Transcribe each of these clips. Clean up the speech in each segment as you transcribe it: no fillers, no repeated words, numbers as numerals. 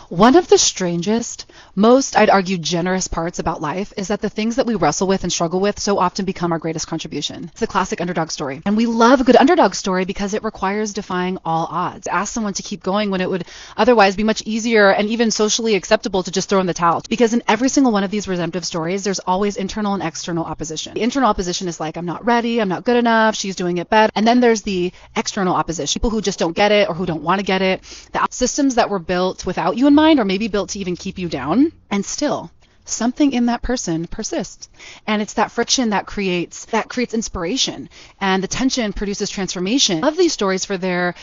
One of the strangest, most, I'd argue, generous parts about life is that the things that we wrestle with and struggle with so often become our greatest contribution. It's the classic underdog story. And we love a good underdog story because it requires defying all odds. Ask someone to keep going when it would otherwise be much easier and even socially acceptable to just throw in the towel. Because in every single one of these redemptive stories, there's always internal and external opposition. The internal opposition is like, I'm not ready, I'm not good enough, she's doing it better. And then there's the external opposition, people who just don't get it or who don't want to get it. The systems that were built without you in mind or maybe built to even keep you down, and still something in that person persists. And it's that friction that creates inspiration, and the tension produces transformation. I love these stories for their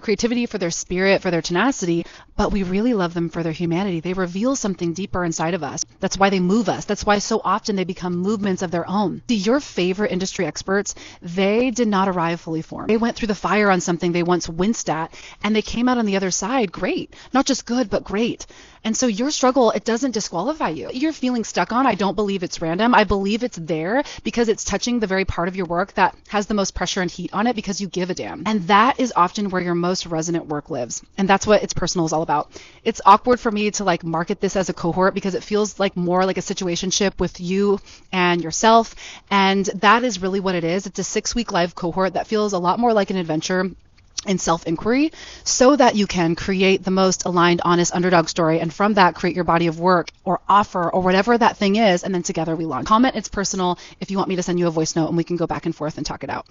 creativity, for their spirit, for their tenacity, but we really love them for their humanity. They reveal something deeper inside of us. That's why they move us. That's why so often they become movements of their own. See, your favorite industry experts, they did not arrive fully formed. They went through the fire on something they once winced at, and they came out on the other side great. Not just good, but great. And so your struggle, it doesn't disqualify you. You're feeling stuck on, I don't believe it's random. I believe it's there because it's touching the very part of your work that has the most pressure and heat on it because you give a damn. And that is often where your most resonant work lives. And that's what It's Personal is all about. It's awkward for me to market this as a cohort because it feels like more like a situationship with you and yourself. And that is really what it is. It's a 6-week live cohort that feels a lot more like an adventure in self-inquiry, so that you can create the most aligned, honest underdog story, and from that create your body of work or offer or whatever that thing is, and then together we launch. Comment It's Personal if you want me to send you a voice note and we can go back and forth and talk it out.